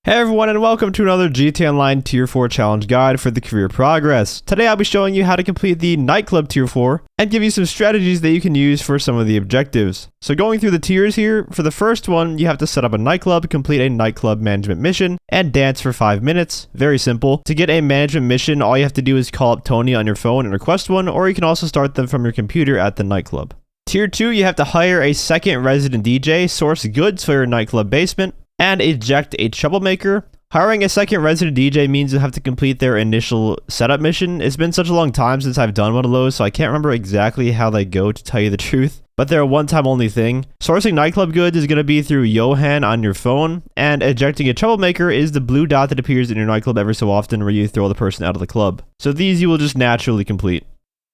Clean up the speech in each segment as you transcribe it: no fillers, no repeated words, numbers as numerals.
Hey everyone, and welcome to another GTA Online Tier 4 challenge guide for the career progress. Today I'll be showing you how to complete the nightclub Tier 4 and give you some strategies that you can use for some of the objectives. So going through the tiers here, for the first one you have to set up a nightclub, complete a nightclub management mission, and dance for 5 minutes. Very simple. To get a management mission, all you have to do is call up Tony on your phone and request one, or you can also start them from your computer at the nightclub. Tier 2, you have to hire a second resident DJ, source goods for your nightclub basement, and eject a troublemaker. Hiring a second resident DJ means you'll have to complete their initial setup mission. It's been such a long time since I've done one of those, so I can't remember exactly how they go, to tell you the truth. But they're a one-time only thing. Sourcing nightclub goods is going to be through Johan on your phone, and ejecting a troublemaker is the blue dot that appears in your nightclub every so often where you throw the person out of the club. So these you will just naturally complete.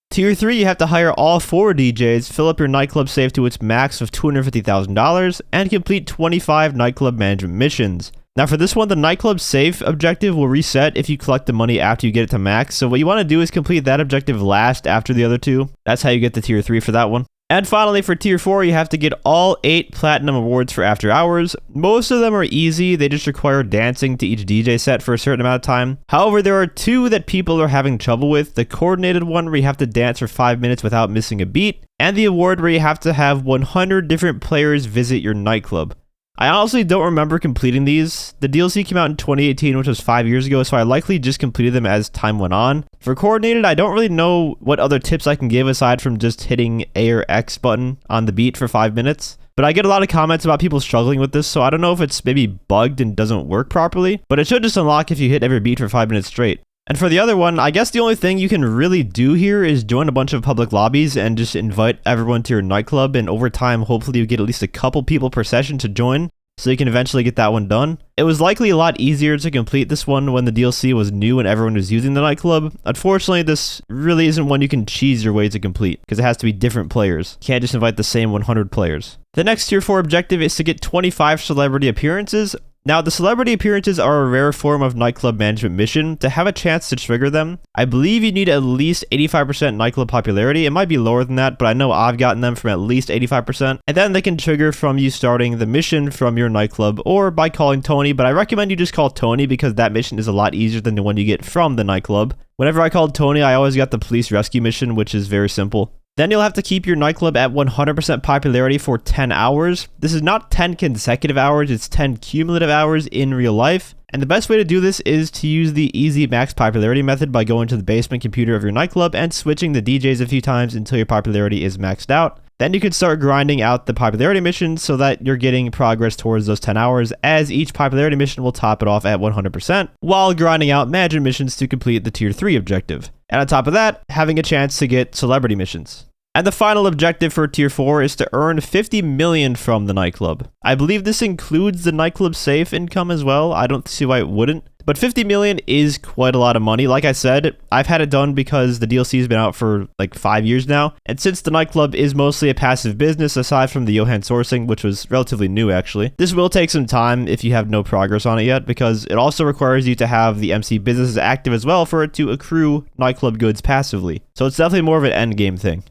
Tier 3, you have to hire all 4 DJs, fill up your nightclub safe to its max of $250,000, and complete 25 nightclub management missions. Now for this one, the nightclub safe objective will reset if you collect the money after you get it to max, so what you want to do is complete that objective last after the other two. That's how you get the Tier 3 for that one. And finally, for Tier 4, you have to get all 8 Platinum Awards for After Hours. Most of them are easy, they just require dancing to each DJ set for a certain amount of time. However, there are 2 that people are having trouble with. The coordinated one where you have to dance for 5 minutes without missing a beat, and the award where you have to have 100 different players visit your nightclub. I honestly don't remember completing these. The DLC came out in 2018, which was 5 years ago, so I likely just completed them as time went on. For coordinated, I don't really know what other tips I can give aside from just hitting A or X button on the beat for 5 minutes. But I get a lot of comments about people struggling with this, so I don't know if it's maybe bugged and doesn't work properly, but it should just unlock if you hit every beat for 5 minutes straight. And for the other one, I guess the only thing you can really do here is join a bunch of public lobbies and just invite everyone to your nightclub, and over time, hopefully you get at least a couple people per session to join, so you can eventually get that one done. It was likely a lot easier to complete this one when the DLC was new and everyone was using the nightclub. Unfortunately, this really isn't one you can cheese your way to complete, because it has to be different players. You can't just invite the same 100 players. The next Tier 4 objective is to get 25 celebrity appearances. Now, the celebrity appearances are a rare form of nightclub management mission. To have a chance to trigger them, I believe you need at least 85% nightclub popularity. It might be lower than that, but I know I've gotten them from at least 85%. And then they can trigger from you starting the mission from your nightclub or by calling Tony, but I recommend you just call Tony because that mission is a lot easier than the one you get from the nightclub. Whenever I called Tony, I always got the police rescue mission, which is very simple. Then you'll have to keep your nightclub at 100% popularity for 10 hours. This is not 10 consecutive hours, it's 10 cumulative hours in real life. And the best way to do this is to use the easy max popularity method by going to the basement computer of your nightclub and switching the DJs a few times until your popularity is maxed out. Then you can start grinding out the popularity missions so that you're getting progress towards those 10 hours, as each popularity mission will top it off at 100%, while grinding out management missions to complete the Tier 3 objective. And on top of that, having a chance to get celebrity missions. And the final objective for Tier 4 is to earn 50 million from the nightclub. I believe this includes the nightclub safe income as well. I don't see why it wouldn't. But 50 million is quite a lot of money. Like I said, I've had it done because the DLC has been out for like 5 years now. And since the nightclub is mostly a passive business, aside from the Johan sourcing, which was relatively new actually, this will take some time if you have no progress on it yet, because it also requires you to have the MC businesses active as well for it to accrue nightclub goods passively. So it's definitely more of an end game thing.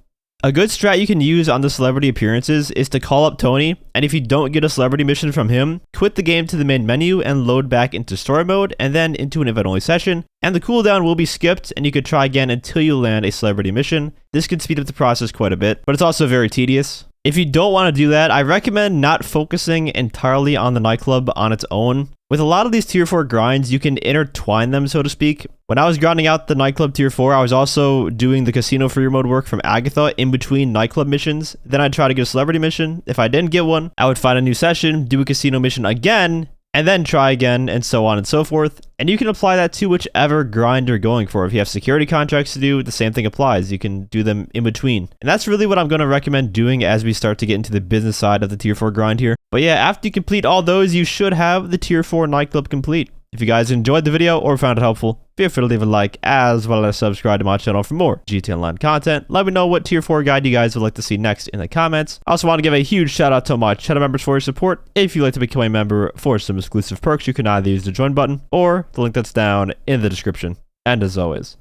A good strat you can use on the celebrity appearances is to call up Tony, and if you don't get a celebrity mission from him, quit the game to the main menu and load back into story mode and then into an event only session, and the cooldown will be skipped and you could try again until you land a celebrity mission. This can speed up the process quite a bit, but it's also very tedious. If you don't want to do that, I recommend not focusing entirely on the nightclub on its own. With a lot of these Tier 4 grinds, you can intertwine them, so to speak. When I was grinding out the nightclub Tier 4, I was also doing the casino free mode work from Agatha in between nightclub missions. Then I'd try to get a celebrity mission. If I didn't get one, I would find a new session, do a casino mission again, and then try again, and so on and so forth. And you can apply that to whichever grind you're going for. If you have security contracts to do, the same thing applies. You can do them in between. And that's really what I'm going to recommend doing as we start to get into the business side of the Tier 4 grind here. But yeah, after you complete all those, you should have the Tier 4 nightclub complete. If you guys enjoyed the video or found it helpful, feel free to leave a like as well as subscribe to my channel for more GTA Online content. Let me know what Tier 4 guide you guys would like to see next in the comments. I also want to give a huge shout out to my channel members for your support. If you'd like to become a member for some exclusive perks, you can either use the join button or the link that's down in the description. And as always,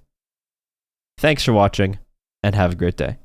thanks for watching and have a great day.